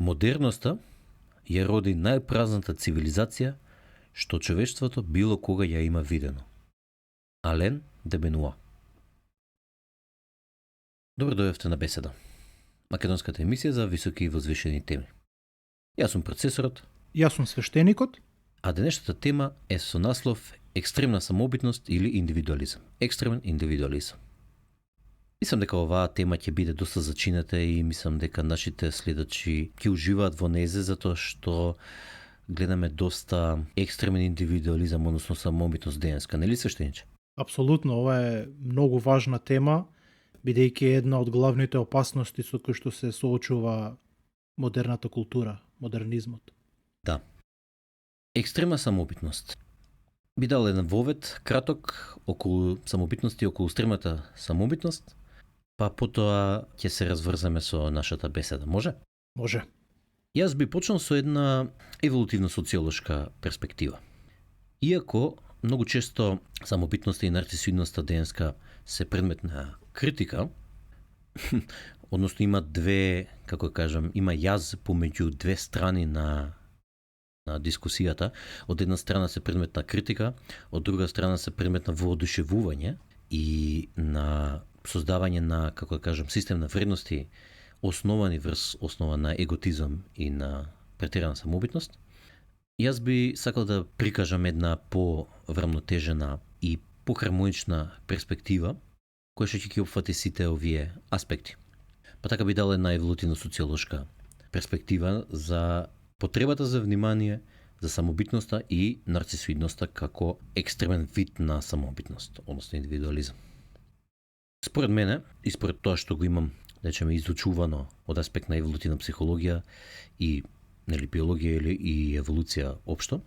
Модерноста ја роди најпразната цивилизација што човештвото било кога ја има видено. Ален де Бенуа. Добро дојавте на Беседа, македонската емисија за високи и возвишени теми. Јас сум процесорот, Јас сум свештеникот. а денешната тема е со наслов екстремна самобитност или индивидуализам. Екстремен индивидуализам. Мислам дека оваа тема ќе биде доста зачината и мислам дека нашите следачи ќе уживаат во незе затоа што гледаме доста екстремен индивидуализам, односно самобитност денеска, нели свештениче? Апсолутно, ова е многу важна тема, бидејќи е една од главните опасности со кои што се соочува модерната култура, модернизмот. Да. Екстремна самобитност. Би дал еден вовед, краток, околу самобитност и околу екстремната самобитност, па потоа ќе се разврземе со нашата беседа. Може? Може. Јас би почнал со една еволутивно-социолошка перспектива. Иако многу често самобитноста и нарцисоидноста денеска се предмет на критика, односно има две, како кажам, има јаз помеѓу две страни на дискусијата. Од една страна се предмет на критика, од друга страна се предмет на воодушевување и на создавање на, како кажам, систем на вредности основани врз основа на еготизам и на претерана самобитност. Јас би сакал да прикажам една поврамнотежена и похармонична перспектива која што ќе опфати сите овие аспекти. Па така би дал една еволутивно-социолошка перспектива за потребата за внимание, за самобитноста и нарцисоидноста како екстремен вид на самобитност, односно индивидуализам. Според мене, и според тоа што го имам, речеме, изучувано од аспект на еволутивна психологија и биологија или и еволуција општо,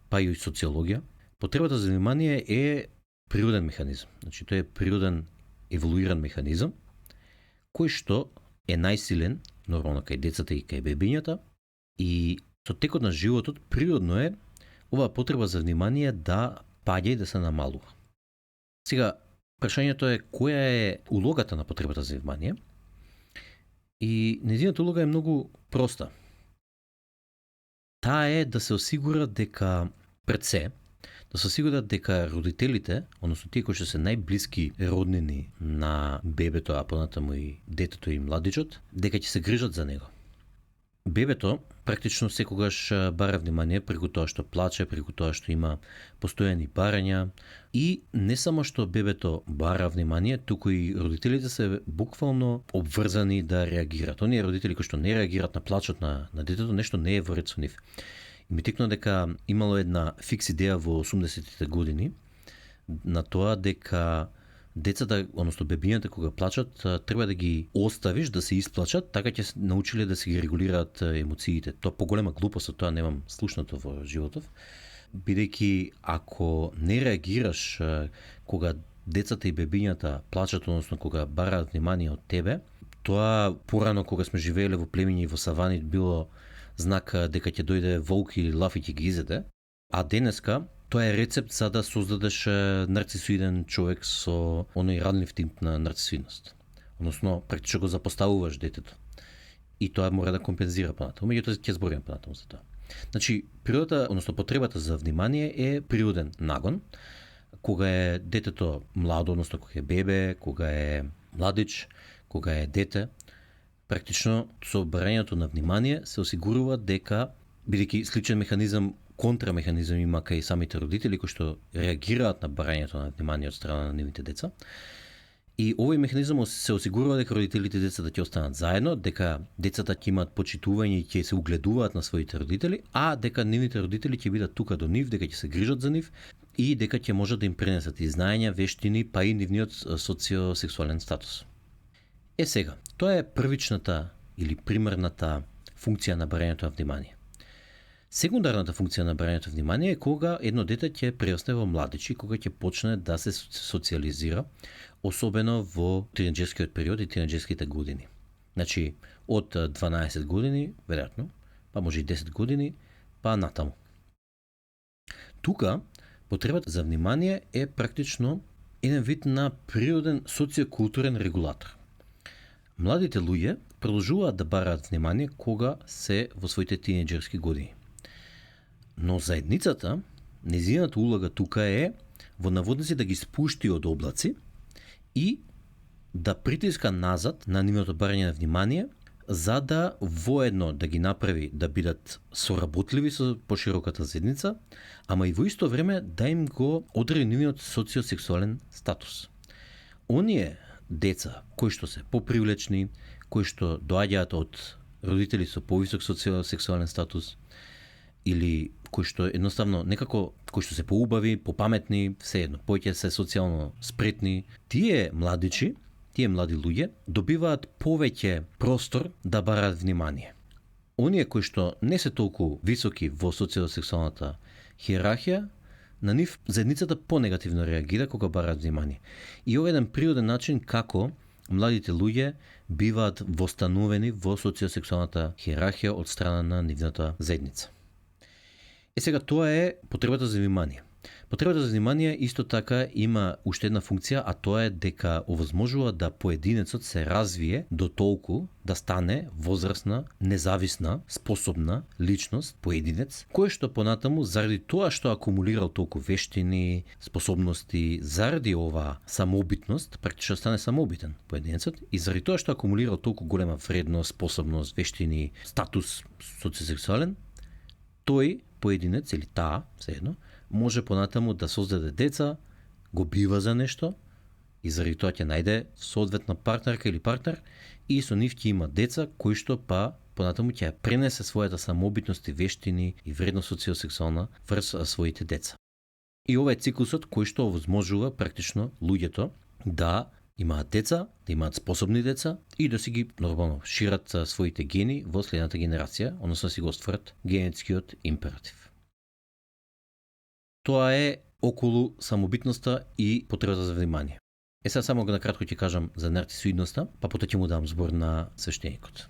па и социологија, потребата за внимание е природен механизм. Значи, тој е природен еволуиран механизм, кој што е најсилен, нормално, кај децата и кај бебињата, и со текот на животот природно е оваа потреба за внимание да паѓа и да се намалува. Сега, прашањето е која е улогата на потребата за внимание, и нејзината улога е многу проста. Таа е да се осигура дека пред се, да се осигурат дека родителите, односно тие кои што се најблиски роднини на бебето, а понатаму и детето и младичот, дека ќе се грижат за него. Бебето практично секогаш бара внимание преку тоа што плаче, преку тоа што има постојани барања, и не само што бебето бара внимание, туку и родителите се буквално обврзани да реагираат. Оние родители кои што не реагираат на плачот на детето, нешто не е во ред со нив. И ми текна дека имало една фикс идеја во 80-тите години на тоа дека децата, односно бебињата кога плачат, треба да ги оставиш да се исплачат, така ќе се научиле да се ги регулираат емоциите. Тоа поголема глупост, тоа немам слушнато во животов, бидејќи ако не реагираш кога децата и бебињата плачат, односно кога бараат внимание од тебе, тоа порано кога сме живееле во племиња и во савани било знак дека ќе дојде волк или лав и ќе ги изеде, а денеска тоа е рецепт за да создадеш нарцисоиден човек со оној радлив тип на нарцисоидност. Односно, практично го запоставуваш детето. И тоа мора да компензира понатаму. Меѓутоа ќе збориме понатаму за тоа. Значи, природата, односно потребата за внимание е природен нагон. Кога е детето младо, односно кога е бебе, кога е младич, кога е дете, практично со барањето на внимание се осигурува дека, бидејќи сличен механизам, контрамеханизам има кај самите родители кои што реагираат на барањето на внимание од страна на нивните деца. И овој механизам се осигурува дека родителите и децата ќе останат заедно, дека децата ќе имаат почитување и ќе се угледуваат на своите родители, а дека нивните родители ќе бидат тука до нив, дека ќе се грижат за нив и дека ќе можат да им пренесат и знаења, вештини, па и нивниот социосексуален статус. Сега, тоа е првичната или примерната функција на барањето на внимание. Секундарната функција на барањето на внимание е кога едно дете ќе прерасне во младич и кога ќе почне да се социализира, особено во тинеџерскиот период и тинеџерските години. Значи, од 12 години, веројатно, па може и 10 години, па натаму. Тука, потребата за внимание е практично еден вид на природен социокултурен регулатор. Младите луѓе продолжуваат да бараат внимание кога се во своите тинеџерски години. Но заедницата, незината улога тука е во наводници да ги спушти од облаци и да притиска назад на нивното барање на внимание, за да воедно да ги направи да бидат соработливи со пошироката заедница, ама и во исто време да им го одреди нивниот социосексуален статус. Оние деца кои што се попривлечни, кои што доаѓаат од родители со повисок социосексуален статус или кои што едноставно некако кои што се поубави, попаметни, всеедно, повеќе се социјално спретни, тие младичи, тие млади луѓе добиваат повеќе простор да бараат внимание. Оние кои што не се толку високи во социосексуалната хиерархија, на нив заедницата понегативно реагира кога бараат внимание. И ова е еден природен начин како младите луѓе биваат востановени во социосексуалната хиерархија од страна на нивната заедница. Сега тоа е потребата за внимание. Потребата за внимание исто така има уште една функција, а тоа е дека овозможува да поединецот се развие до толку да стане возрастна, независна, способна личност, поединец, кој што понатаму заради тоа што акумулирал толку вештини, способности, заради ова самоубитност, практично стане самоубитен поединецот и заради тоа што акумулирал толку голема вредност, способност, вештини, статус социосексуален, тој поединец или таа, всеедно, може понатаму да создаде деца, го бива за нешто и заради тоа ќе најде соодветна партнерка или партнер и со нив ќе има деца кои што па понатаму ќе пренесе својата самоубитност и вештини и вредност социосексуална врз своите деца. И ова е циклусот кој што овозможува практично луѓето да имаат деца, да имаат способни деца и да си ги нормално шират своите гени во следната генерација, односно си го остварат генетскиот императив. Тоа е околу самобитноста и потребата за внимание. Сега само на кратко ќе кажам за нарцисоидноста, па потоа ќе му дам збор на свештеникот.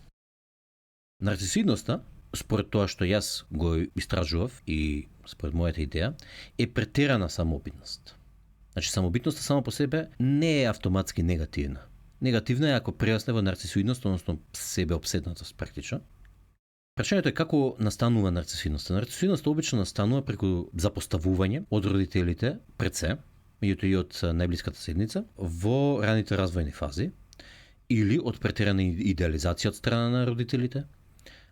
Нарцисоидноста, според тоа што јас го истражував и според мојата идеја, е претерана самобитност. Значи, самобитноста само по себе не е автоматски негативна. Негативна е ако прерасне во нарцисоидност, односно себеопседнатост практично. Прашањето е како настанува нарцисоидноста. Нарцисоидноста обично настанува преку запоставување од родителите пред се, меѓуто и од најблиската заедница, во раните развојни фази, или од претерана идеализација од страна на родителите.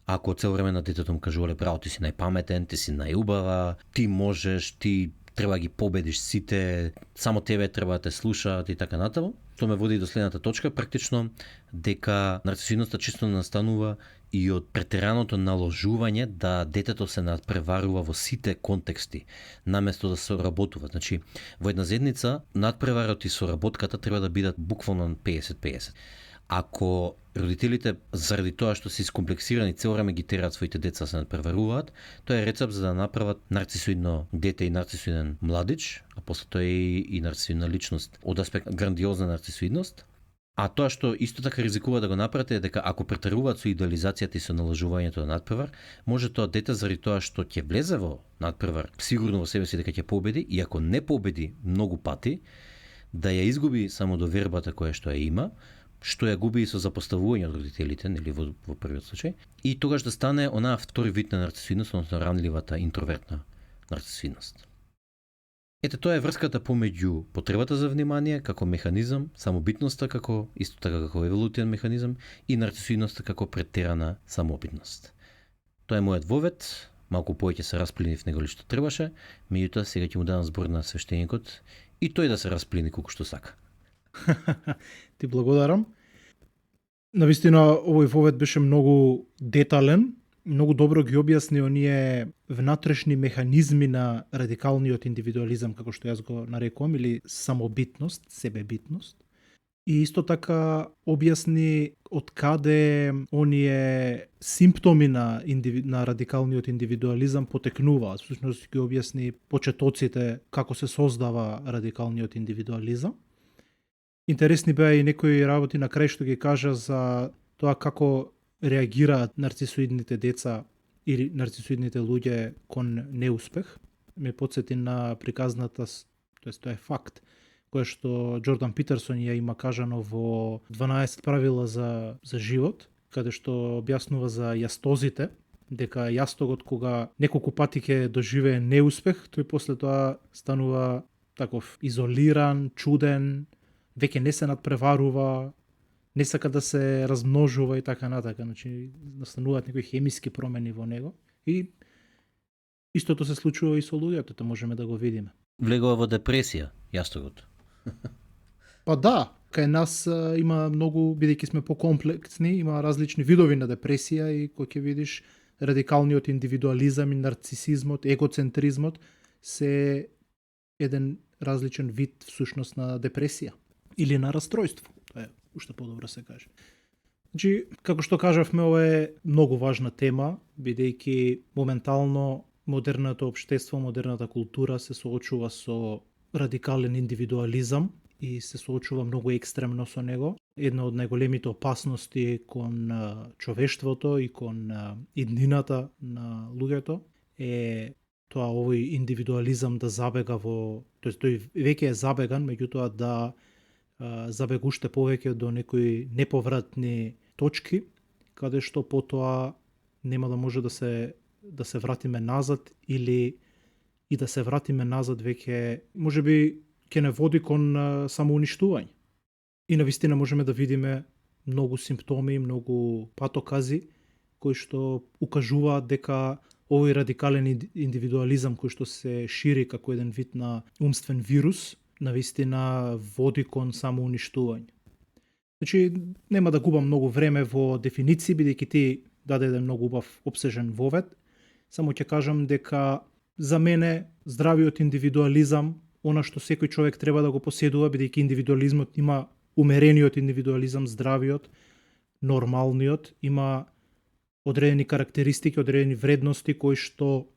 Ако цел време на детето му кажувале браво, ти си најпаметен, ти си најубава, ти можеш, ти треба да ги победиш сите, само тебе треба да те слушаат и така натаму. Тоа ме води до следната точка, практично дека нарцисоидноста чисто настанува и од претераното наложување да детето се надпреварува во сите контексти, наместо да се соработува. Значи, во една заедница надпреварот и соработката треба да бидат буквално 50-50. Ако родителите заради тоа што се искомплексирани цел време ги тераат своите деца се надпреваруваат, тоа е рецепт за да направат нарцисоидно дете и нарцисоиден младич, а после тоа и нарцисоидна личност од аспект грандиозна нарцисоидност. А тоа што исто така ризикува да го направите е дека ако претеруваат со идеализацијата и со наложувањето на надпревар, може тоа дете заради тоа што ќе влезе во надпревар, сигурно во себе си дека ќе победи и ако не победи многу пати, да ја изгуби самодовербата која што ја има, што ја губи и со запоставување од родителите, нели во првиот случај, и тогаш да стане онаа втори вид на нарцисоидност, односно ранливата интровертна нарцисоидност. Ете, тоа е врската помеѓу потребата за внимание како механизам, самобитноста како исто така како еволутивен механизам и нарцисоидноста како претерана самобитност. Тоа е мојот вовед, малку повеќе се расплинив него ли што требаше, меѓутоа сега ќе му дадам збор на свештеникот и тој да се расплини колку што сака. Ти благодарам. Навистина, овој вовед беше многу детален, многу добро ги објасни оние внатрешни механизми на радикалниот индивидуализам, како што јас го нарекувам, или самобитност, себебитност. И исто така објасни од каде оние симптоми на радикалниот индивидуализам потекнуваат. Всушност ги објасни почетоците како се создава радикалниот индивидуализам. Интересни беа и некои работи на крај што ги кажа за тоа како реагираат нарцисоидните деца или нарцисоидните луѓе кон неуспех. Ме потсети на приказната, тоест тоа е факт, кое што Џордан Питерсон ја има кажано во 12 правила за живот, каде што објаснува за јастозите, дека јастогот кога неколку пати ќе доживее неуспех, тој после тоа станува таков изолиран, чуден, веќе не се надпреварува, не сака да се размножува и така натака. Значи, настануваат некои хемиски промени во него. И истото се случува и со луѓето, тоа можеме да го видиме. Влегува во депресија, јастогот. Па да, кај нас има многу, бидејќи сме покомплексни, има различни видови на депресија и кој ќе видиш радикалниот индивидуализам и нарцисизмот, егоцентризмот се еден различен вид всушност на депресија или на расстройство. Тоа е уште подобро се каже. Значи, како што кажавме, ова е многу важна тема, бидејќи моментално модерното општество, модерната култура се соочува со радикален индивидуализам и се соочува многу екстремно со него. Една од најголемите опасности кон човештвото и кон иднината на луѓето е тоа овој индивидуализам да забега во, тоест тој веќе е забеган, меѓутоа да забега уште повеќе до некои неповратни точки, каде што потоа нема да може да се вратиме назад или и да се вратиме назад веќе можеби ќе не води кон самоуништување. И навистина можеме да видиме многу симптоми, многу патокази кои што укажуваат дека овој радикален индивидуализам кој што се шири како еден вид на умствен вирус, навистина води кон самоуништување. Значи, нема да губам многу време во дефиниции, бидејќи ти даде еден многу убав обсежен вовед. Само ќе кажам дека за мене здравиот индивидуализам, она што секој човек треба да го поседува, бидејќи индивидуализмот има умерениот индивидуализам, здравиот, нормалниот, има одредени карактеристики, одредени вредности кои што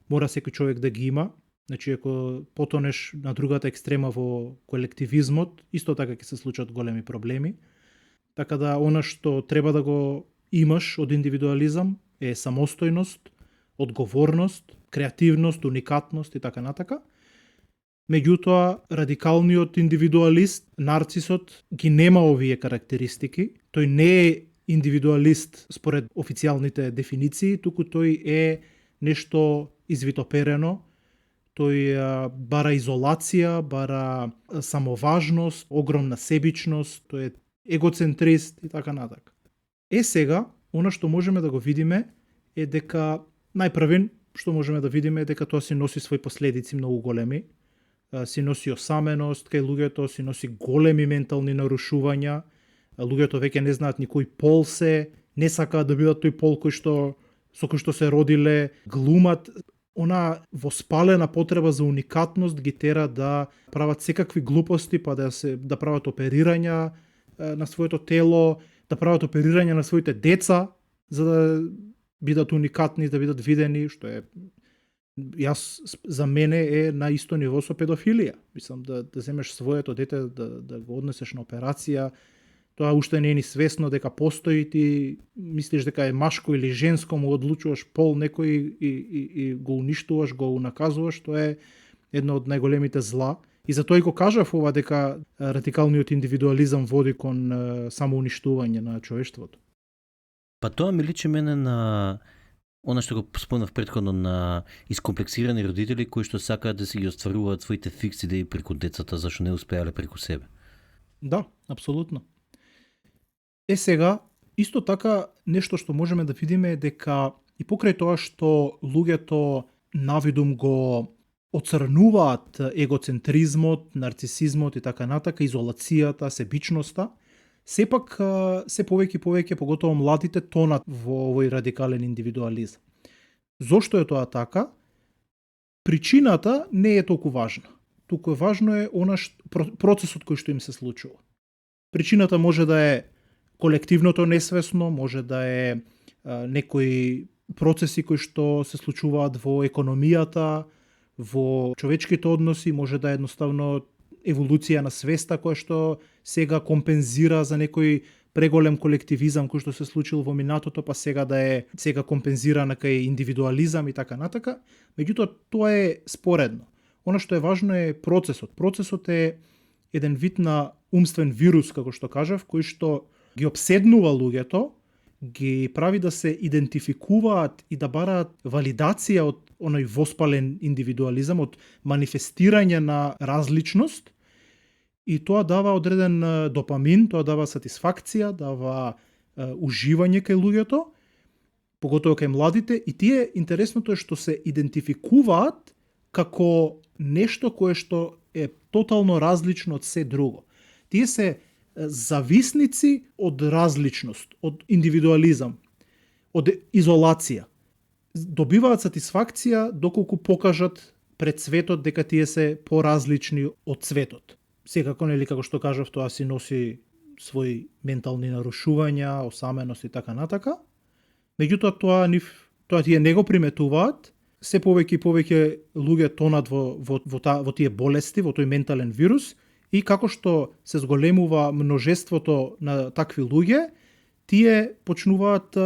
мора секој човек да ги има. Значи, ако потонеш на другата екстрема во колективизмот, исто така ќе се случат големи проблеми. Така да, она што треба да го имаш од индивидуализам е самостојност, одговорност, креативност, уникатност и така натака. Меѓутоа, радикалниот индивидуалист, нарцисот, ги нема овие карактеристики. Тој не е индивидуалист според официјалните дефиниции, туку тој е нешто извитоперено. Тој бара изолација, бара самоважност, огромна себичност, тој е егоцентрист и така натака. Сега, она што можеме да го видиме е дека најпрвен што можеме да видиме е дека тоа си носи своји последици многу големи. Си носи осаменост кај луѓето, си носи големи ментални нарушувања. Луѓето веќе не знаат ни кој пол се, не сакаат да бидат тој пол со кој што се родиле, глумат. Она воспалена потреба за уникатност ги тера да прават секакви глупости, па да прават оперирања на своето тело, да прават оперирања на своите деца, за да бидат уникатни, да бидат видени, што е за мене е на исто ниво со педофилија. Мислам да земеш своето дете да го однесеш на операција, тоа уште не е ни свесно дека постои, ти мислиш дека е машко или женско, му одлучуваш пол некој и го уништуваш, го унаказуваш, тоа е едно од најголемите зла. И затоа и го кажав ова дека радикалниот индивидуализам води кон самоуништување на човештвото. Па тоа ми личи мене на она што го спомнав претходно, на искомплексирани родители кои што сакаат да си ги остваруваат своите фикси идеи преку децата, зашто не успеале преку себе. Да, апсолутно. Сега, исто така, нешто што можеме да видиме е дека и покрај тоа што луѓето навидум го оцрнуваат егоцентризмот, нарцисизмот и така натака, изолацијата, себичноста, сепак се повеќе и повеќе, поготово младите, тонат во овој радикален индивидуализам. Зошто е тоа така? Причината не е толку важна. Туку важно е процесот кој што им се случува. Причината може да е колективното несвесно, може да е некои процеси кои што се случуваат во економијата, во човечките односи, може да е едноставно еволуција на свеста која што сега компензира за некој преголем колективизам кој што се случил во минатото, па сега компензира на кај индивидуализам и така натака. Меѓутоа, тоа е споредно. Она што е важно е процесот. Процесот е еден вид на умствен вирус, како што кажав, кој што ги обседнува луѓето, ги прави да се идентификуваат и да бараат валидација од оној воспален индивидуализам, од манифестирање на различност, и тоа дава одреден допамин, тоа дава сатисфакција, дава уживање кај луѓето, поготово кај младите, и тие интересното е што се идентификуваат како нешто кое што е тотално различно од се друго. Тие се зависници од различност, од индивидуализам, од изолација. Добиваат сатисфакција доколку покажат пред светот дека тие се поразлични од светот. Секако, нели, како што кажав, тоа си носи своји ментални нарушувања, осаменост и така натака. Меѓутоа тоа тие не го приметуваат. Се повеќе и повеќе луѓе тонат во тие болести, во тој ментален вирус, и како што се зголемува множеството на такви луѓе, тие почнуваат,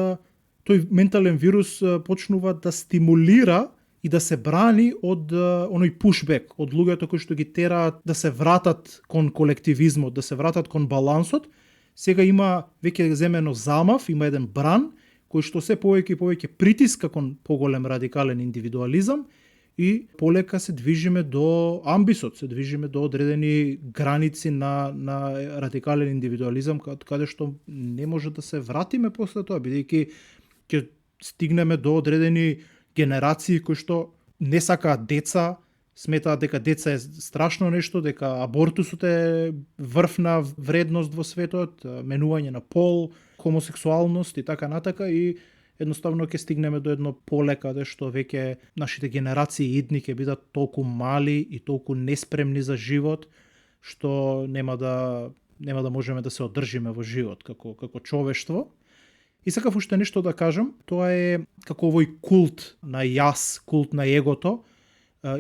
тој ментален вирус почнува да стимулира и да се брани од оној пушбек, од луѓето кои што ги тераат да се вратат кон колективизмот, да се вратат кон балансот. Сега има веќе земено замав, има еден бран, кој што се повеќе и повеќе притиска кон поголем радикален индивидуализам, и полека се движиме до амбисот, се движиме до одредени граници на радикален индивидуализам, каде што не може да се вратиме после тоа, бидејќи ќе стигнеме до одредени генерации кои што не сакаат деца, сметаат дека деца е страшно нешто, дека абортусот е врвна вредност во светот, менување на пол, хомосексуалност и така натака, и едноставно ќе стигнеме до едно поле каде што веќе нашите генерации идни ќе бидат толку мали и толку неспремни за живот, што нема да можеме да се одржиме во живот како човештво. И сакав уште нешто да кажам, тоа е како овој култ на јас, култ на егото,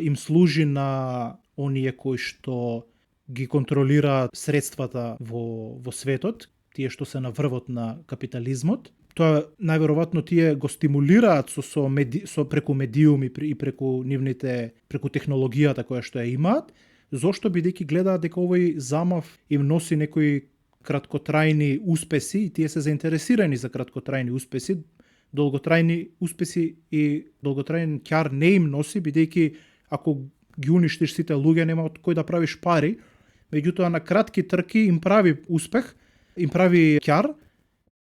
им служи на оние кои што ги контролираат средствата во светот, тие што се на врвот на капитализмот. Тоа најверојатно тие го стимулираат со преку медиуми и преку технологијата која што ја имаат. Зошто? Бидејќи гледаат дека овој замав им носи некои краткотрајни успеси и тие се заинтересирани за краткотрајни успеси. Долготрајни успеси и долготрајен ќар не им носи, бидејќи ако ги уништиш сите луѓе нема од кој да правиш пари. Меѓутоа на кратки трки им прави успех, им прави ќар.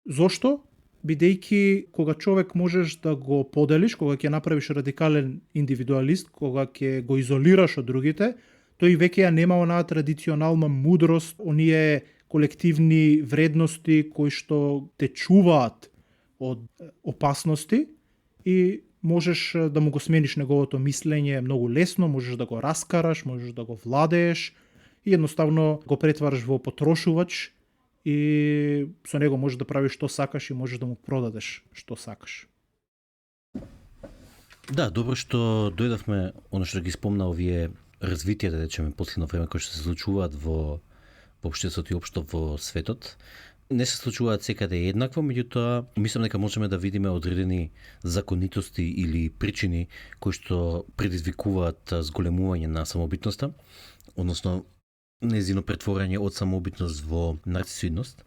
Зошто? Бидејќи кога човек можеш да го поделиш, кога ќе направиш радикален индивидуалист, кога ќе го изолираш од другите, тој веќе ја нема онаа традиционална мудрост, оние колективни вредности кои што те чуваат од опасности, и можеш да му го смениш неговото мислење многу лесно, можеш да го раскараш, можеш да го владееш и едноставно го претвараш во потрошувач, и со него можеш да правиш што сакаш и можеш да му продадеш што сакаш. Да, добро што дојдовме, оно што ги спомна овие развитија, да речеме, последно време кои што се случуваат во општеството и општо во светот. Не се случуваат секаде еднакво, меѓутоа мислам дека можеме да видиме одредени законитости или причини кои што предизвикуваат зголемување на самобитноста, односно незино претворање од самобитност во нарцисоидност.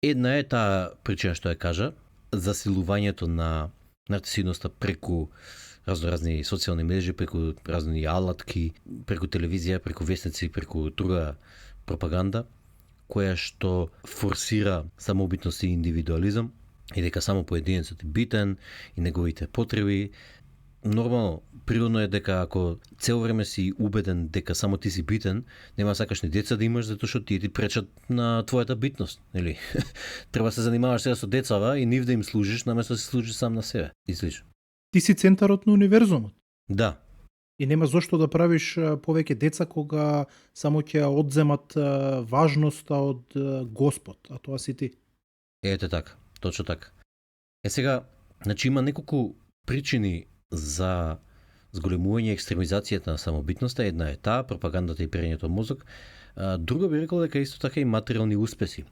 Една е таа причина што ја кажа, засилувањето на нарцисоидноста преку разноразни социјални мрежи, преку разни алатки, преку телевизија, преку весници, преку друга пропаганда, која што форсира самобитност и индивидуализам, и дека само поединецот е битен и неговите потреби. Нормално, природно е дека ако цело време си убеден дека само ти си битен, нема сакаш ни деца да имаш, затоа што тие ти пречат на твојата битност, нели? Треба да се занимаваш сега со децава и нив да им служиш, наместо да се служиш сам на себе. И слично. Ти си центарот на универзумот. Да. И нема зошто да правиш повеќе деца кога само ќе одземат важноста од Господ, а тоа си ти. Ете така, точно така. Сега, значи има неколку причини за зголемување и екстремизацијата на самобитноста. Една е таа, пропагандата и перењето мозок. Друга би рекол дека исто така и материјални успеси.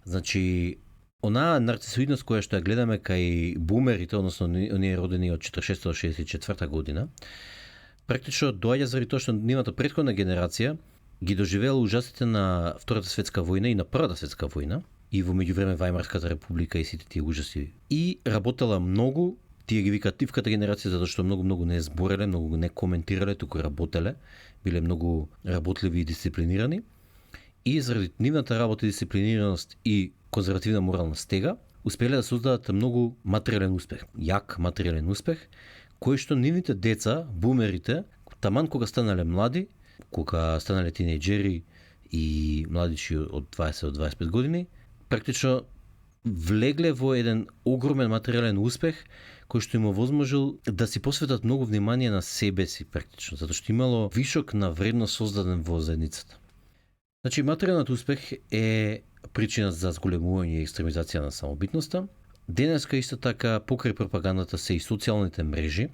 Значи, онаа нарцисоидност која што ја гледаме кај бумерите, односно оние родени од 46 до 64 година, практично доаѓа заради тоа што нивната претходна генерација ги доживеала ужасите на Втората светска војна и на Првата светска војна, и во меѓувреме Вајмарската република и сите тие ужаси. И работела многу, тие ги викаат тивката генерација, затоа што многу не збореле, многу не коментирале, туку работеле, биле многу работливи и дисциплинирани. И заради нивната работа, дисциплинираност и конзервативна морална стега, успеле да создадат многу материјален успех, јак материјален успех, кој што нивните деца, бумерите, таман кога станале млади, кога станале тинејџери и младичи од 20 до 25 години, практично влегле во еден огромен материјален успех кој што им овозможил да си посветат многу внимание на себе си практично, затоа што имало вишок на вредност создаден во заедницата. Значи, материјалниот успех е причина за зголемување и екстремизација на самобитноста. Денеска исто така покрај пропагандата се и социјалните мрежи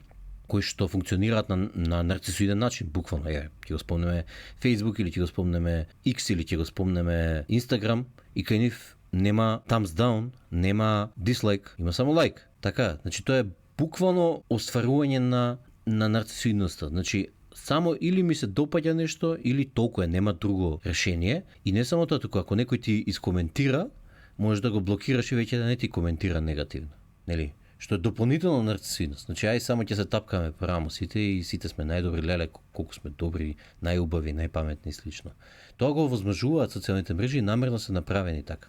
кои што функционираат на нарцисоиден начин, буквално. Ќе го спомнеме Facebook или ќе го спомнеме X или ќе го спомнеме Instagram и кај нив нема thumbs down, нема dislike, има само like. Така, значи тоа е буквално остварување на нарцисоидноста. Значи само или ми се допаѓа нешто или толку е, нема друго решение. И не само тоа, туку ако некој ти искоментира, можеш да го блокираш и веќе да не ти коментира негативно. Нели? Што е дополнително нарцисоидност. Значи ај само ќе се тапкаме по рамо сите и сите сме најдобри, леле колку сме добри, најубави, најпаметни и слично. Тоа го овозможуваат социјалните мрежи и намерно се направени така.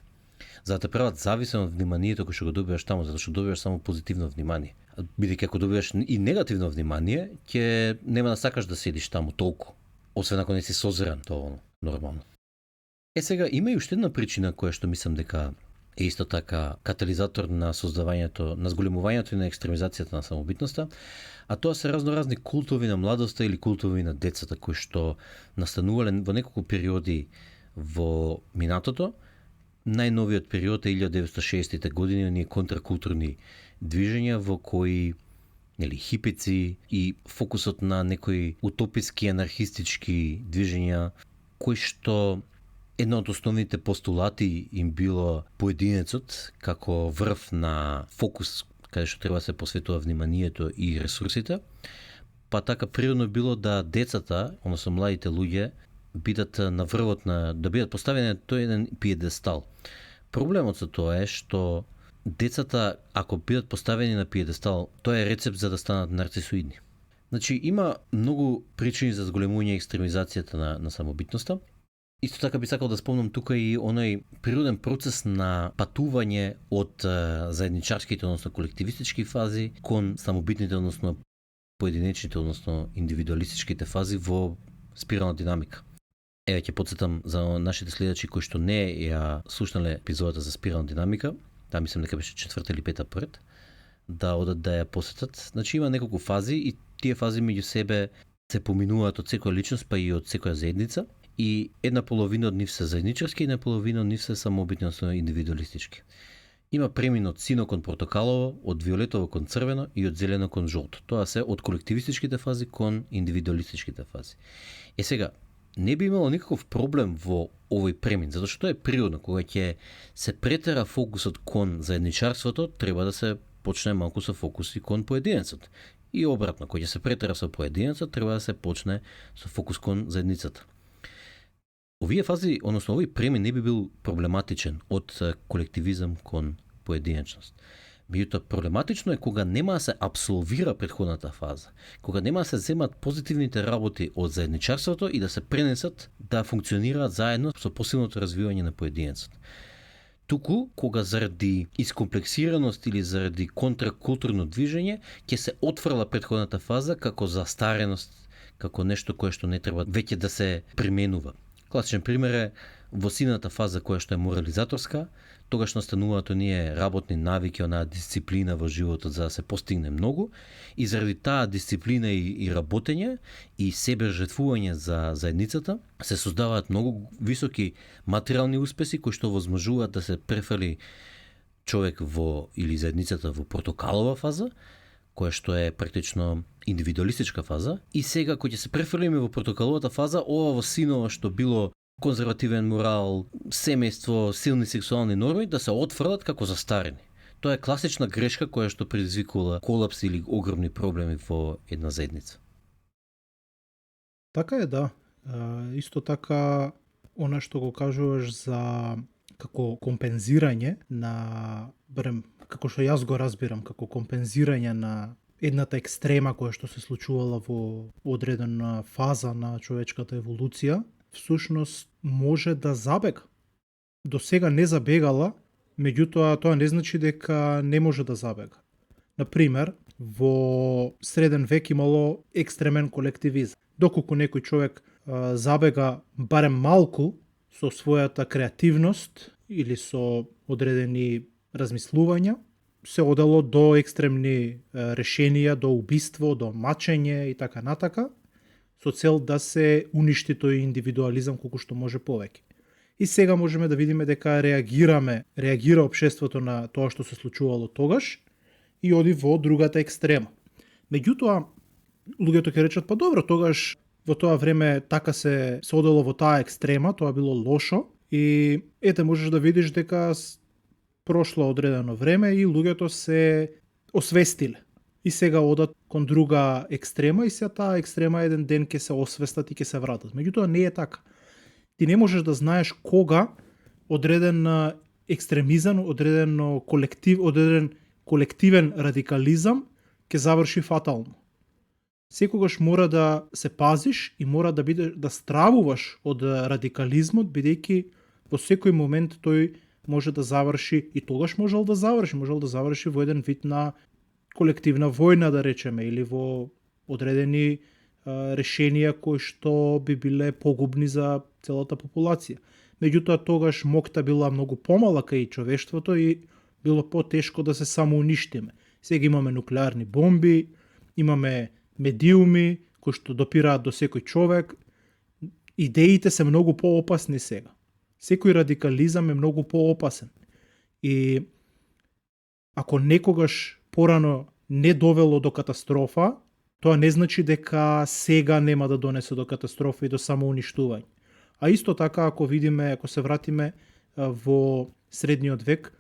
За да те прават зависен од вниманието кој што го добиваш таму, затоа што добиваш само позитивно внимание. Бидејќи ако добиваш и негативно внимание, ќе нема да сакаш да седиш таму толку, освен ако не си созрен доволно нормално. Сега има и уште една причина која што мислам дека е исто така катализатор на создавањето, на зголемувањето и на екстремизацијата на самобитноста, а тоа се разноразни култови на младоста или култови на децата кои што настанувале во неколку периоди во минатото. Најновиот период е 1960-те години, оние контракултурни движења во кои хипици и фокусот на некои утописки, анархистички движења, кои што една од основните постулати им било поединецот како врв на фокус каде што треба да се посветува вниманието и ресурсите, па така природно било да децата, односно младите луѓе, бидат на врвот да бидат поставени на тој еден пиедестал. Проблемот со тоа е што децата, ако бидат поставени на пиедестал, тоа е рецепт за да станат нарцисоидни. Значи, има многу причини за зголемување екстремизацијата на самобитноста. Исто така би сакал да спомнам тука и оној природен процес на патување од заедничарските, односно колективистички фази кон самобитните, односно поединечните, односно индивидуалистичките фази во спирална динамика. Еве ќе потсетам за нашите следачи кои што не ја слушнале епизодата за спирална динамика, таа мислам дека беше 4 или 5 пред, да одат да ја посетат. Значи има неколку фази и тие фази меѓу себе се поминуваат од секоја личност, па и од секоја заедница, и една половина од нив се заедничарски и една половина од нив се самобитни, односно индивидуалистички. Има премин од сино кон портокалово, од виолетово кон црвено и од зелено кон жолто. Тоа се од колективистичките фази кон индивидуалистичките фази. Сега, не би имало никаков проблем во овој премин, затоа што тоа е природно. Кога ќе се претера фокусот кон заедничарството, треба да се почне малку со фокус и кон поединецот. И обратно, кога ќе се претера со поединецот, треба да се почне со фокус кон заедницата. Овие фази, односно овој премин не би бил проблематичен од колективизам кон поединечност. Меѓутоа, проблематично е кога нема да се апсолвира претходната фаза, кога нема да се земат позитивните работи од заедничарството и да се пренесат да функционираат заедно со посилното развивање на поединецот. Туку, кога заради искомплексираност или заради контракултурно движење, ќе се отфрла претходната фаза како застареност, како нешто кое што не треба веќе да се применува. Класичен пример е во сината фаза која што е морализаторска, тогаш настануваат оние работни навики, онаа дисциплина во животот за да се постигне многу, и заради таа дисциплина и работење и себе жртвување за заедницата се создаваат многу високи материјални успеси кои што возможуваат да се префрли човек или заедницата во портокалова фаза, која што е практично индивидуалистичка фаза, и сега кој ќе се префрлиме во портокаловата фаза, ова во синова што било конзервативен морал, семејство, силни сексуални норми, да се отфрлат како застарени. Тоа е класична грешка која што предизвикува колапс или огромни проблеми во една заедница. Така е, да. Исто така, она што го кажуваш за како компензирање на, барем како што јас го разбирам, како компензирање на едната екстрема која што се случувала во одредена фаза на човечката еволуција, всушност може да забега. До сега не забегала, меѓутоа тоа не значи дека не може да забега. Например, во среден век имало екстремен колективизам. Доколку некој човек забега барем малку со својата креативност или со одредени размислувања, се одело до екстремни решенија, до убиство, до мачење и така натака, со цел да се уништи тој индивидуализам колку што може повеќе. И сега можеме да видиме дека реагира општеството на тоа што се случувало тогаш и оди во другата екстрема. Меѓутоа, луѓето ќе речат, па добро, тогаш во тоа време така се одело во таа екстрема, тоа било лошо и ете можеш да видиш дека прошло одредено време и луѓето се освестиле. И сега одат кон друга екстрема и се таа екстрема еден ден ќе се освестат и ќе се вратат. Меѓутоа не е така. Ти не можеш да знаеш кога одреден екстремизам, одреден колективен радикализам ќе заврши фатално. Секогаш мора да се пазиш и мора да стравуваш од радикализмот, бидејќи во секој момент тој може да заврши и тогаш можел да заврши во еден вид на колективна војна, да речеме, или во одредени решенија кои што би биле погубни за целата популација. Меѓутоа тогаш моќта била многу помала кај човештвото и било потешко да се самоуништиме. Сега имаме нуклеарни бомби, имаме медиуми кои што допираат до секој човек. Идеите се многу поопасни сега. Секој радикализам е многу поопасен. И ако некогаш порано не довело до катастрофа, тоа не значи дека сега нема да донесе до катастрофа и до самоуништување. А исто така, ако се вратиме во средниот век,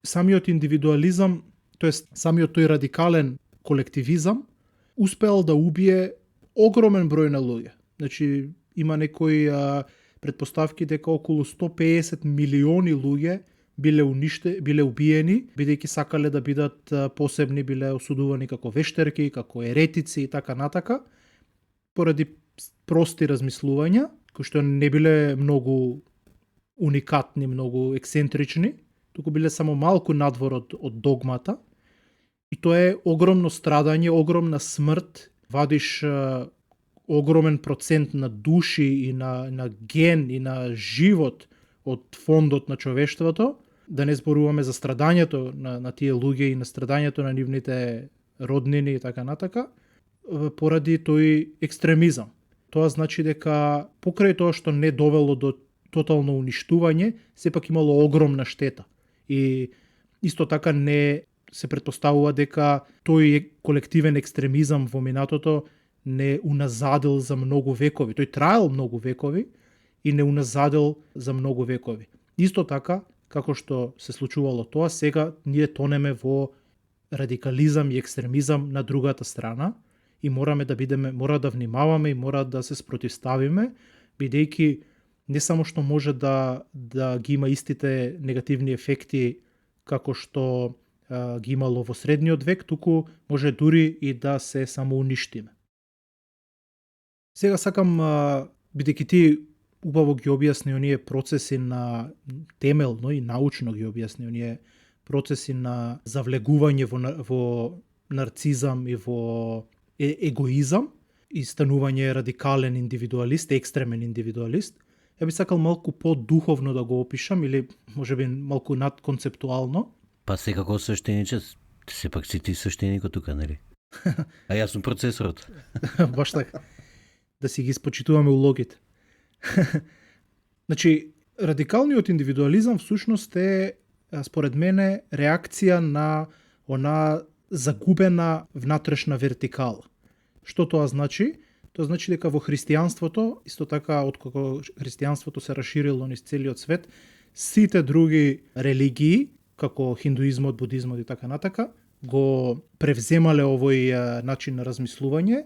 самиот индивидуализам, тоест самиот тој радикален колективизам, успеал да убие огромен број на луѓе. Значи, има некои предпоставки дека околу 150 милиони луѓе биле убиени, бидејќи сакале да бидат посебни, биле осудувани како вештерки, како еретици и така натака, поради прости размислувања, кои што не биле многу уникатни, многу ексцентрични, туку биле само малку надвор од догмата. И тоа е огромно страдање, огромна смрт, вадиш огромен процент на души и на ген и на живот од фондот на човештвото, да не зборуваме за страдањето на тие луѓе и на страдањето на нивните роднини и така натака, поради тој екстремизам. Тоа значи дека покрај тоа што не довело до тотално уништување, сепак имало огромна штета. И исто така не се претпоставува дека тој колективен екстремизам во минатото не уназадил за многу векови. Тој траел многу векови и не уназадил за многу векови. Исто така, како што се случувало тоа, сега ние тонеме во радикализам и екстремизам на другата страна и мора да внимаваме и мора да се спротивставиме, бидејќи не само што може да ги има истите негативни ефекти како што ги имало во средниот век, туку може дури и да се самоуништиме. Сега сакам, бидејќи ти убаво ги објасни оние процеси на темелно и научно ги објасни оние процеси на завлегување во нарцизам и во егоизам и станување радикален индивидуалист, екстремен индивидуалист. Ја би сакал малку по-духовно да го опишам или можеби малку надконцептуално. Па секако свештениче, сепак си ти свештеникот тука, нели? А јас сум процесорот. Баш така. Да си ги спочитуваме улогите. Значи, радикалниот индивидуализам всушност е, според мене, реакција на она загубена внатрешна вертикала. Што тоа значи? Тоа значи дека во христијанството, исто така откако христијанството се расширило низ целиот свет, сите други религии, како хиндуизмот, будизмот и така натака, го превземале овој начин на размислување,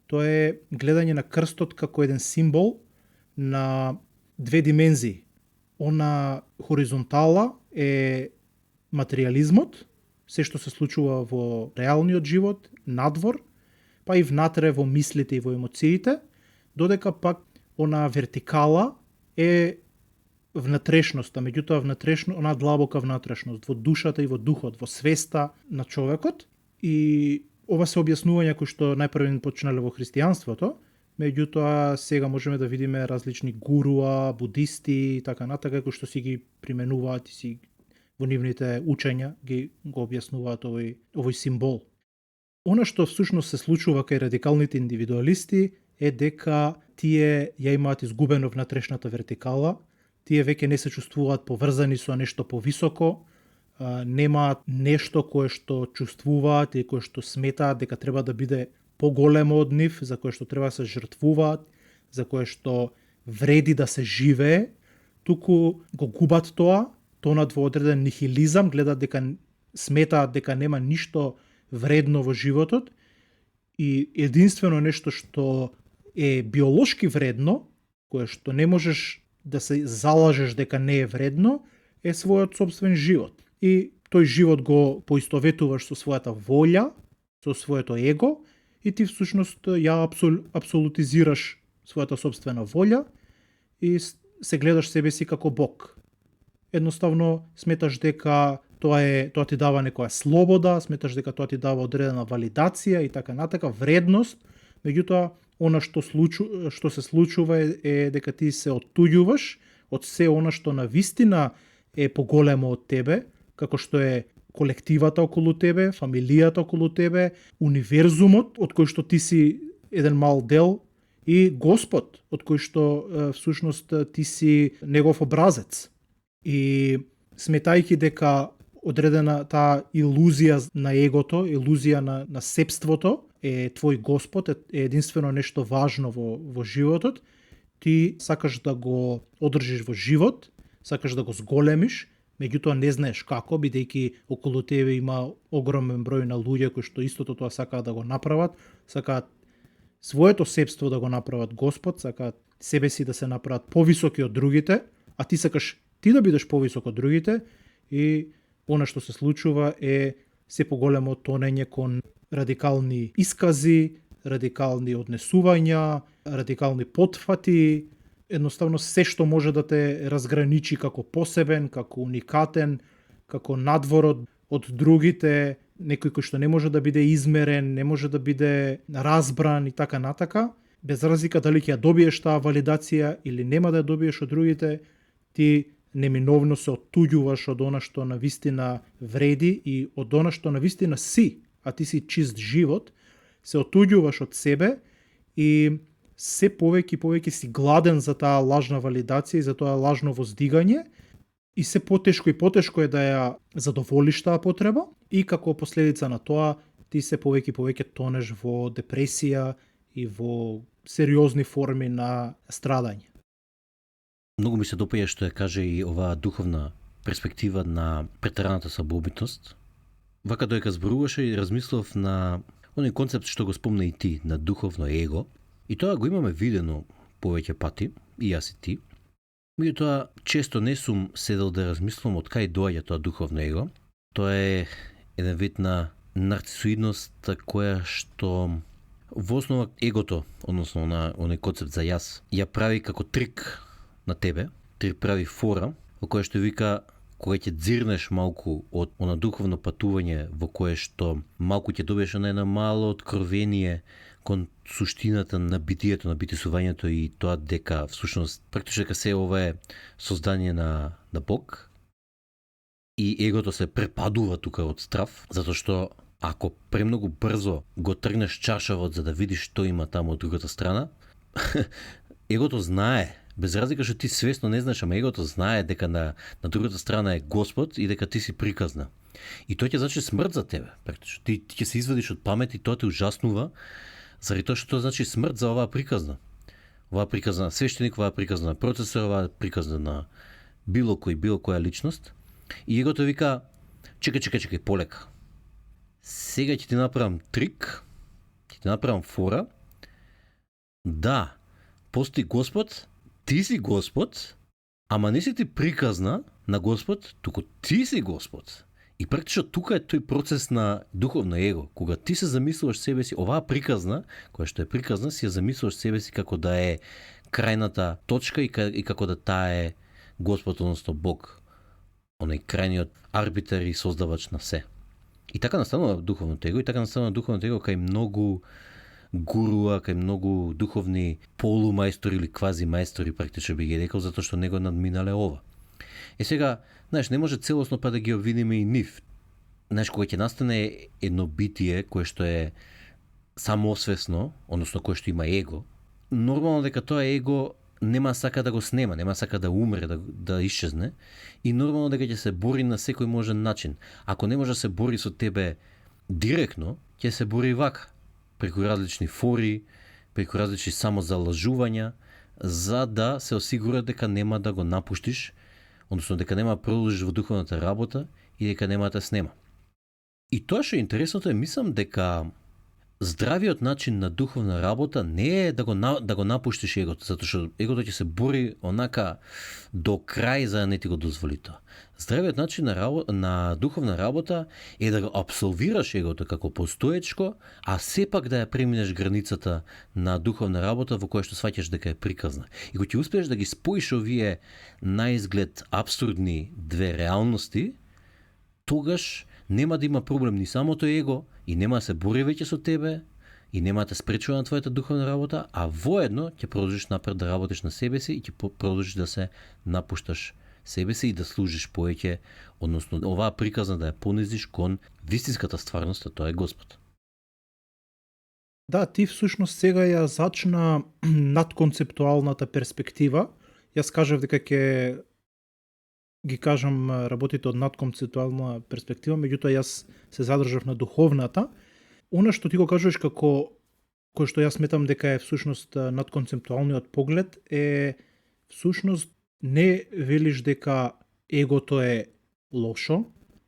Тоа е гледање на крстот како еден символ на две димензии. Она хоризонтала е материјализмот, се што се случува во реалниот живот, надвор, па и внатре во мислите и во емоциите, додека пак она вертикала е внатрешноста, меѓутоа она длабока внатрешност, во душата и во духот, во свеста на човекот. И ова се објаснувања кои што најпрвен почнале во христијанството, меѓутоа сега можеме да видиме различни гуруа, будисти и така натака, кои што си ги применуваат и си во нивните учења го објаснуваат овој символ. Она што всушност се случува кај радикалните индивидуалисти е дека тие ја имаат изгубено внатрешната вертикала, тие веќе не се чувствуваат поврзани со нешто повисоко, немаат нешто кое што чувствуваат и кое што сметаат дека треба да биде поголемо од нив, за кое што треба да се жртвуваат, за кое што вреди да се живее, туку го губат тоа, тонат во одреден нихилизам, гледат дека сметаат дека нема ништо вредно во животот и единствено нешто што е биолошки вредно, кое што не можеш да се залажеш дека не е вредно, е својот собствен живот. И тој живот го поистоветуваш со својата волја, со своето его, и ти всушност ја апсолутизираш својата собствена волја и се гледаш себе си како Бог. Едноставно сметаш дека тоа ти дава некоја слобода, сметаш дека тоа ти дава одредена валидација и така натака, вредност, меѓутоа она што се случува е дека ти се оттуѓуваш од се она што навистина е поголемо од тебе, како што е колективата околу тебе, фамилијата околу тебе, универзумот од кој што ти си еден мал дел и Господ од кој што всушност ти си негов образец. И сметајќи дека одредена таа илузија на егото, илузија на себството е твој Господ, е единствено нешто важно во животот, ти сакаш да го одржиш во живот, сакаш да го зголемиш, меѓутоа не знаеш како, бидејќи околу тебе има огромен број на луѓе кои што истото тоа сакаат да го направат, сакаат своето себство да го направат Господ, сакаат себе си да се направат повисоки од другите, а ти сакаш ти да бидеш повисок од другите и она што се случува е се поголемо тонење кон радикални искази, радикални однесувања, радикални потфати, едноставно се што може да те разграничи како посебен, како уникатен, како надвор од другите, некој кој што не може да биде измерен, не може да биде разбран и така натака, без разлика дали ќе ја добиеш таа валидација или нема да ја добиеш од другите, ти неминовно се оттуѓуваш од она што навистина вреди и од она што навистина си, а ти си чист живот, се оттуѓуваш од себе и се повеќе и повеќе си гладен за таа лажна валидација и за тоа лажно воздигање и се потешко и потешко е да ја задоволиш таа потреба и како последица на тоа ти се повеќе и повеќе тонеш во депресија и во сериозни форми на страдање. Многу ми се допаѓа што ја каже и оваа духовна перспектива на претераната самобитност. Вака доека зборуваше и размислов на оној концепт што го спомна и ти, на духовно его. И тоа го имаме видено повеќе пати, и јас и ти. Меѓутоа, често не сум седел да размислам од кај доаѓа тоа духовно его. Тоа е еден вид на нарцисоидност која што во основа егото, односно на оној концепт за јас, ја прави како трик на тебе, ти прави фора, во која што вика кога ќе дзирнеш малку од она духовно патување во кое што малку ќе добиеш на едно мало откровение кон суштината на битието, на битисувањето и тоа дека всушност практично дека се ова е создание на Бог и егото се препадува тука од страв, затоа што ако премногу брзо го тргнеш чаршавот за да видиш што има таму од другата страна, егото знае, без разлика што ти свесно не знаеш, ама егото знае дека на другата страна е Господ и дека ти си приказна. И тоа ќе значи смрт за тебе, практично. Ти ќе се извадиш од памет и тоа те ужаснува, заради тоа што тоа значи смрт за оваа приказна. Оваа приказна на свештеник, оваа приказна на процесор, оваа приказна на било која личност. И егото вика, чекај, полека. Сега ќе ти направам трик, ќе ти направам фора да, постои Господ, ти си Господ, ама не си ти приказна на Господ, туку ти си Господ. И практично тука е тој процес на духовно его. Кога ти се замислуваш себе си, оваа приказна, која што е приказна, си ја замислуваш себе си како да е крајната точка и како да таа е Господ, односно Бог, оној крајниот арбитар и создавач на се. И така настанува духовното его, кај многу гуруа, кај многу духовни полумајстори или квази мајстори, практично би ги рекол, затоа што него надминале ова. Сега, знаеш, не може целосно па да ги обвидиме и нив. Знаеш, кога ќе настане едно битие кое што е самоосвесно, односно кое што има его, нормално дека тоа его нема сака да го снема, нема сака да умре, да исчезне, и нормално дека ќе се бори на секој можен начин. Ако не може да се бори со тебе директно, ќе се бори вака, преку различни фори, преку различни самозалажувања, за да се осигура дека нема да го напуштиш, односно дека нема да продолжиш во духовната работа и дека нема да снема. И тоа што е интересното е, мислам дека здравиот начин на духовна работа не е да го напуштиш егото, затоа што егото ќе се бори онака до крај за да не ти го дозволи тоа. Здравиот начин на духовна работа е да го абсолвираш егото како постоечко, а сепак да ја преминеш границата на духовна работа во која што сваќаш дека е приказна. И кога ќе успееш да ги споиш овие наизглед абсурдни две реалности, тогаш нема да има проблем ни самото его и нема да се бори веќе со тебе и нема да те спречува на твојата духовна работа, а воедно ќе продолжиш напред да работиш на себе си и ќе продолжиш да се напушташ себе си и да служиш повеќе, односно оваа приказна да ја понизиш кон вистинската стварност, а тоа е Господ. Да, ти всушност сега ја зачна надконцептуалната перспектива. Јас кажав дека ќе ги кажам работите од надконцептуална перспектива, меѓутоа јас се задржав на духовната. Она што ти го кажуваш како кој што јас сметам дека е всушност надконцептуалниот поглед е всушност не велиш дека егото е лошо,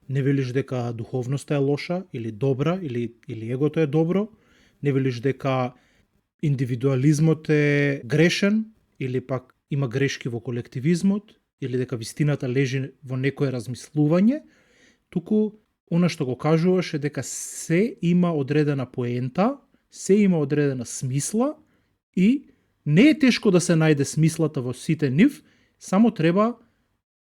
не велиш дека духовноста е лоша или добра или егото е добро, не велиш дека индивидуализмот е грешен или пак има грешки во колективизмот, или дека вистината лежи во некое размислување, туку она што го кажуваш е дека се има одредена поента, се има одредена смисла и не е тешко да се најде смислата во сите нив, само треба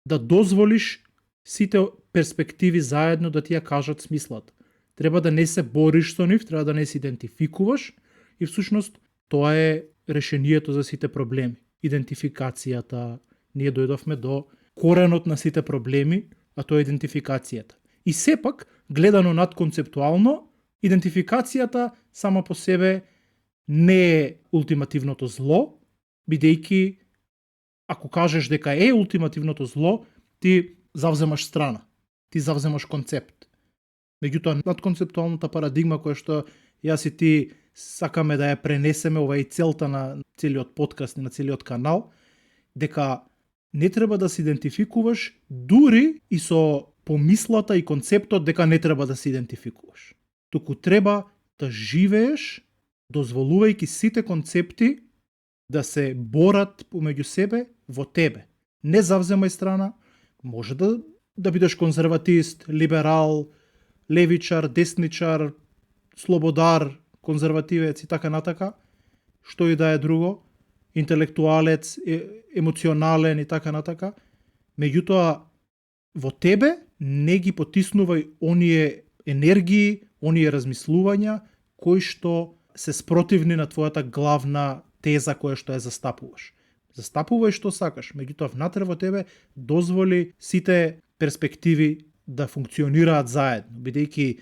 да дозволиш сите перспективи заедно да ти ја кажат смислата. Треба да не се бориш со нив, треба да не се идентификуваш и всушност тоа е решението за сите проблеми. Идентификацијата. Ние дојдовме до коренот на сите проблеми, а тоа е идентификацијата. И сепак, гледано надконцептуално, идентификацијата сама по себе не е ултимативното зло, бидејќи ако кажеш дека е ултимативното зло, ти завземаш страна, ти завземаш концепт. Меѓутоа, надконцептуалната парадигма која што јас и ти сакаме да ја пренесеме, ова е и целта на целиот подкаст и на целиот канал, дека не треба да се идентификуваш дури и со помислата и концептот дека не треба да се идентификуваш. Туку треба да живееш дозволувајќи сите концепти да се борат помеѓу себе во тебе. Не завземај страна, може да бидеш конзерватист, либерал, левичар, десничар, слободар, конзервативец и така натака, што и да е друго, интелектуалец, емоционален и така натака. Меѓутоа, во тебе не ги потиснувај оние енергии, оние размислувања кои што се спротивни на твојата главна теза која што ја застапуваш. Застапувај што сакаш, меѓутоа внатре во тебе дозволи сите перспективи да функционираат заедно, бидејќи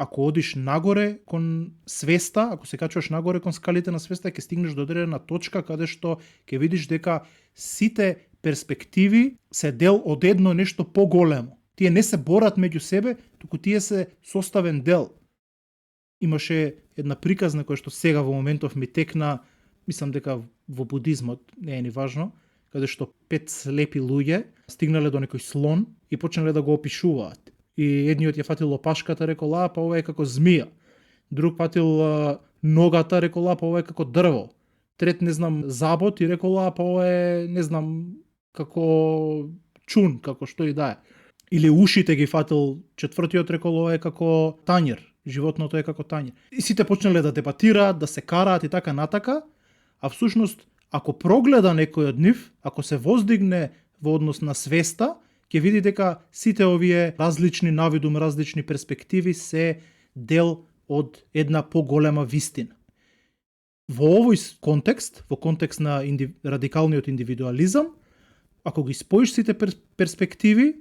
ако одиш нагоре кон свеста, ако се качуваш нагоре кон скалите на свеста, ќе стигнеш до одредена точка каде што ќе видиш дека сите перспективи се дел од едно нешто поголемо. Тие не се борат меѓу себе, туку тие се составен дел. Имаше една приказна која што сега во моментов ми текна, мислам дека во будизмот, не е ни важно, каде што 5 слепи луѓе стигнале до некој слон и почнале да го опишуваат. И едниот ја фатил опашката, рекол, па ова е како змија. Друг фатил ногата, рекол, па ова е како дрво. трет, не знам, забот и рекол, па ова е, не знам, како чун, како што и да е. Или ушите ги фатил четвртиот, рекол, ова е како тањер, животното е како тањер. И сите почнале да дебатираат, да се караат и така натака, а всушност, ако прогледа некој од нив, ако се воздигне во однос на свеста, ќе види дека сите овие различни навидум, различни перспективи се дел од една поголема вистина. Во овој контекст, во контекст на радикалниот индивидуализам, ако ги споиш сите перспективи,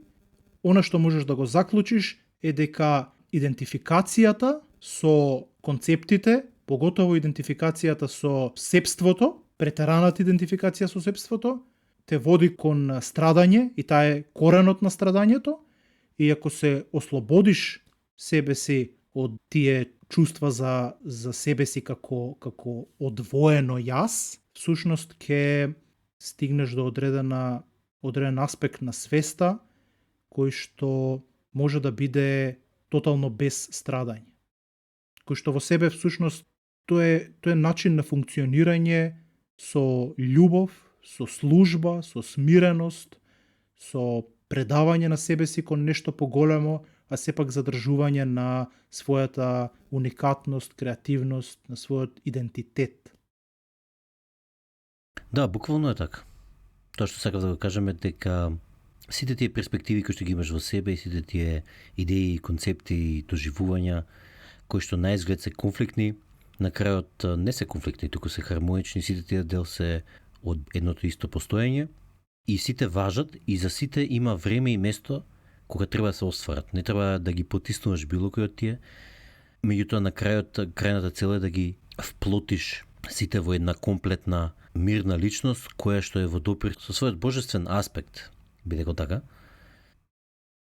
она што можеш да го заклучиш е дека идентификацијата со концептите, поготово идентификацијата со сепството, претераната идентификација со сепството, те води кон страдање и таа е коренот на страдањето, и ако се ослободиш себе си од тие чувства за себе си како одвоено јас, всушност ќе стигнеш до одреден аспект на свеста кој што може да биде тотално без страдање. Кој што во себе всушност тоа е начин на функционирање со љубов, со служба, со смиреност, со предавање на себе си кон нешто поголемо, а сепак задржување на својата уникатност, креативност, на својот идентитет. Да, буквално е така. Тоа што сакав да го кажем е дека сите тие перспективи кои што ги имаш во себе и сите тие идеи, концепти и доживувања кои што на изглед се конфликтни, на крајот не се конфликтни, туку се хармонични, сите тие дел се од едното исто постоење и сите важат и за сите има време и место кога треба да се остварат. Не треба да ги потиснуваш било кој од тие. Меѓутоа на крајната цел е да ги вплотиш сите во една комплетна мирна личност која што е во допир со својот божествен аспект, биде го така.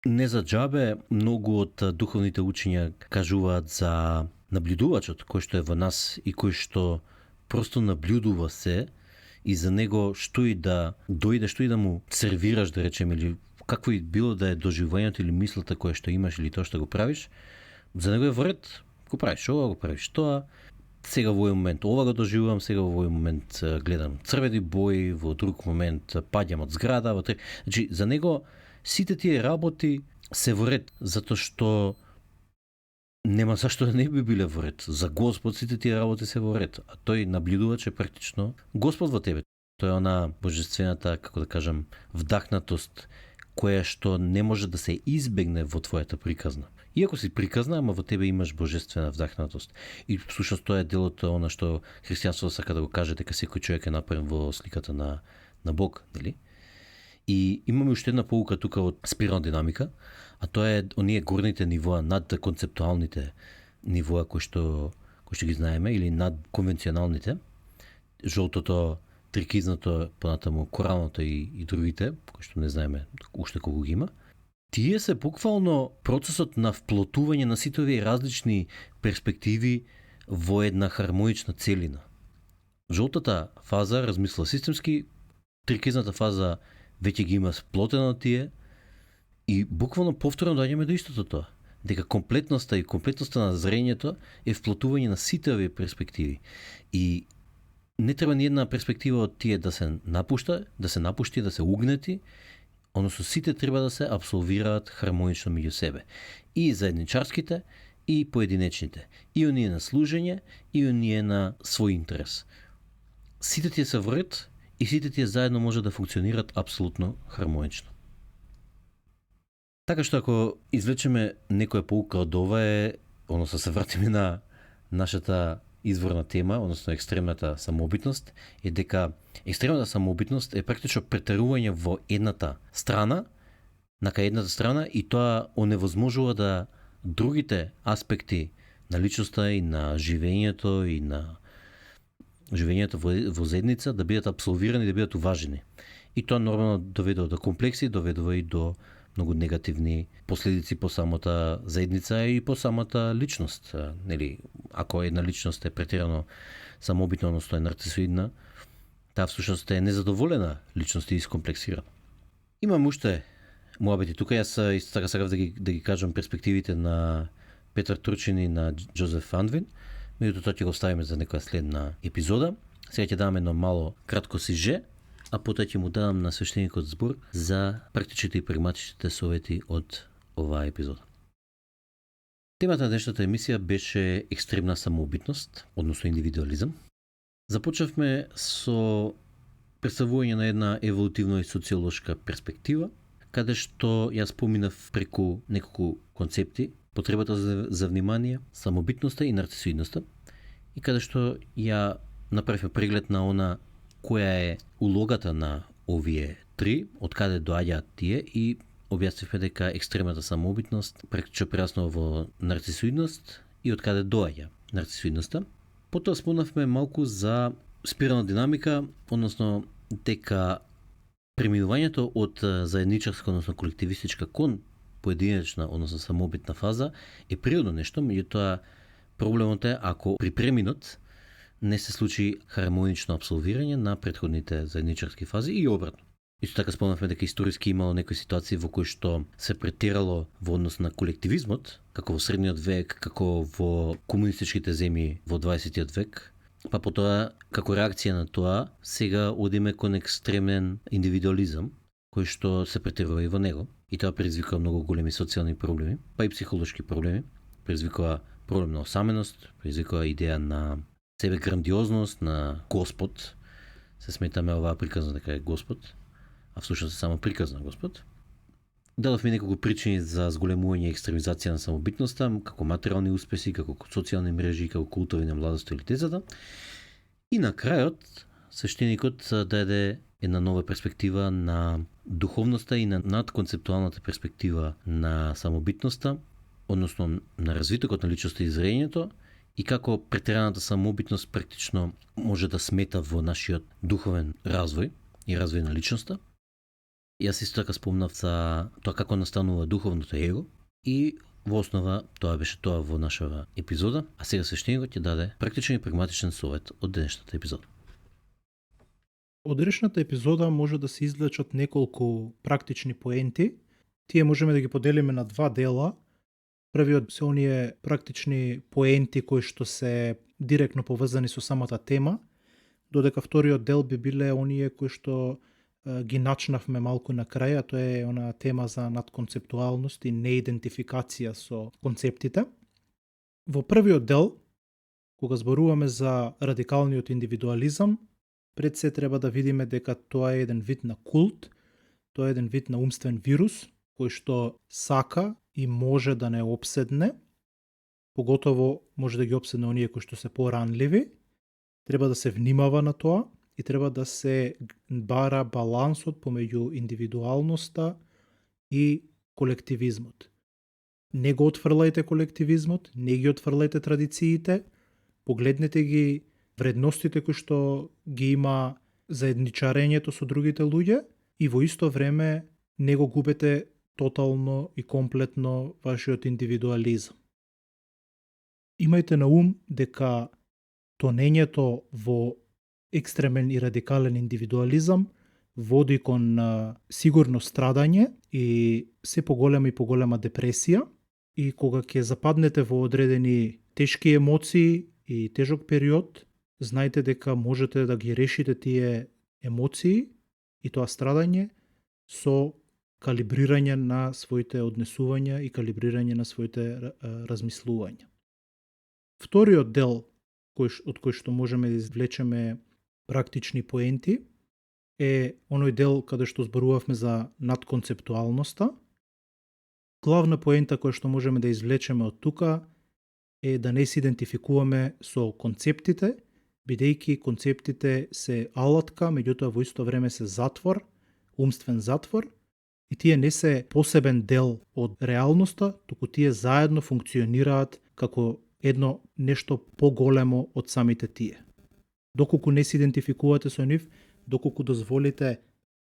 Не за џабе многу од духовните учења кажуваат за наблюдувачот кој што е во нас и кој што просто наблюдува се и за него што и да дојде, што и да му сервираш, да речеме, или какво и било да е доживувањето или мислата која што имаш или тоа што го правиш, за него е во ред, го правиш ова, го правиш тоа, сега во овој момент ова го доживувам, сега во овој момент гледам црвени бои, во друг момент паѓам од зграда, значи за него сите тие работи се во ред, затоа што нема зашто да не би биле во ред. За Господ сите тие работи се во ред, а тој наблюдувач е практично Господ во тебе. Тоа е она божествената, како да кажам, вдахнатост која што не може да се избегне во твојата приказна. Иако си приказна, ама во тебе имаш божествена вдахнатост. И всушност тоа е делото она што христијанството сака да го каже, дека секој човек е направен во сликата на Бог, нели? И имаме уште една поука тука од спирална динамика, а тоа е оние горните нивоа над концептуалните нивоа кои што ги знаеме или над конвенционалните. Жолтото, трикизното, понатаму коралното и другите, кои што не знаеме уште колку ги има. Тие се буквално процесот на вплотување на сите овие различни перспективи во една хармонична целина. Жолтата фаза размисла системски, трикизната фаза веќе ги има сплотено тие и буквално повторно доаѓаме до истото тоа. Дека комплетноста на зрењето е вплотување на сите овие перспективи. И не треба ни една перспектива од тие да се напушти, да се угнети, односно сите треба да се абсолвираат хармонично меѓу себе. И заедничарските, и поединечните. И оние на служење, и оние на свој интерес. Сите тие се во ред и сите тие заедно може да функционираат апсолутно хармонично. Така што ако извлечеме некоја поука од ова е, односно се вратиме на нашата изворна тема, односно екстремната самообитност, е дека екстремната самообитност е практично претерување во едната страна и тоа оневозможува да другите аспекти на личноста и на живењето и на живењето во заедница да бидат абсолвирани, да бидат уважени. И тоа нормално доведува до комплекси, доведува и до многу негативни последици по самата заедница и по самата личност. Нели, ако една личност е претерано самообитна, односно е нарцисоидна, таа всушност е незадоволена личност и искомплексирана. Имам уште муабети тука, јас исто така сакав да ги кажам перспективите на Петар Турчин и на Джозеф Анвин, меѓутоа тоа ќе го ставиме за некоја следна епизода. Сега ќе дадам едно мало кратко сиже, а потоа ќе му дадам на свештеникот збор за практичните и прагматичните совети од оваа епизода. Темата на днешната емисија беше екстремна самоубитност, односно индивидуализам. Започнавме со представување на една еволутивно и социолошка перспектива, каде што ја споминав преку неколку концепти, потребата за внимание, самобитноста и нарцисоидноста, и каде што ја направивме преглед на она која е улогата на овие три, од каде доаѓаат тие и објаснивме дека екстремната самоубитност практично прераснува во нарцисоидност и од каде доаѓа нарцисоидноста. Потоа спомнавме малку за спирална динамика, односно дека преминувањето од заедничарска, односно колективистичка кон поединечна, односно самоубитна фаза е природно нешто, меѓутоа проблемот е ако при преминот не се случи хармонично апсолвирање на претходните заедничарски фази и обратно. Исто така спомнавме дека историски имало некои ситуации во кои што се претерало во однос на колективизмот, како во средниот век, како во комунистичките земји во 20 век, па потоа како реакција на тоа сега одиме кон екстремен индивидуализам, кој што се претерува и во него, и тоа предизвикува многу големи социјални проблеми, па и психолошки проблеми, предизвикува проблем на осаменост, предизвикува идеја на себе грандиозност, на Господ. Се сметаме оваа приказна дека е Господ, а всушност е само приказ на Господ. Дадовме неколку причини за зголемување и екстремизација на самобитноста, како материјални успеси, како социјални мрежи, како култови на младоста или децата. И на крајот, свештеникот даде една нова перспектива на духовноста и на надконцептуалната перспектива на самобитноста, односно на развитокот на личноста и зрењето, и како претераната самоубитност практично може да смета во нашиот духовен развој и развој на личноста. Јас исто така спомнав за тоа како настанува духовното его и во основа тоа беше тоа во нашава епизода, а сега свештеникот ќе даде практичен и прагматичен совет од денешната епизода. Од денешната епизода може да се извлечат неколку практични поенти. Тие можеме да ги поделиме на два дела. Првиот се оние практични поенти кои што се директно поврзани со самата тема, додека вториот дел би биле оние кои што ги начнавме малку на крај, а тоа е она тема за надконцептуалност и неидентификација со концептите. Во првиот дел, кога зборуваме за радикалниот индивидуализам, пред се треба да видиме дека тоа е еден вид на култ, тоа е еден вид на умствен вирус, кој што сака и може да не обседне, поготово може да ги обседне оние кои што се поранливи, треба да се внимава на тоа и треба да се бара балансот помеѓу индивидуалноста и колективизмот. Не го отфрлајте колективизмот, не ги отфрлајте традициите, погледнете ги вредностите кои што ги има заедничарењето со другите луѓе и во исто време не го губете тотално и комплетно вашиот индивидуализам. Имајте на ум дека тонењето во екстремен и радикален индивидуализам води кон сигурно страдање и се поголема и поголема депресија, и кога ќе западнете во одредени тешки емоции и тежок период, знајте дека можете да ги решите тие емоции и тоа страдање со калибрирање на своите однесувања и калибрирање на своите размислувања. Вториот дел од кој што можеме да извлечеме практични поенти е оној дел каде што зборувавме за надконцептуалноста. Главна поента која што можеме да извлечеме од тука е да не се идентификуваме со концептите, бидејќи концептите се алатка, меѓутоа во исто време се затвор, умствен затвор, и тие не се посебен дел од реалноста, туку тие заедно функционираат како едно нешто поголемо од самите тие. Доколку не се идентификувате со нив, доколку дозволите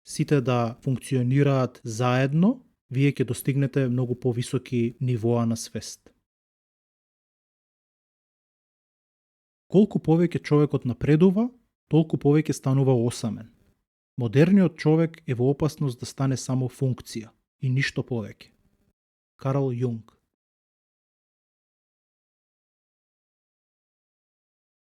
сите да функционираат заедно, вие ќе достигнете многу повисоки нивоа на свест. Колку повеќе човекот напредува, толку повеќе станува осамен. Модерниот човек е во опасност да стане само функција и ништо повеќе. Карл Јунг.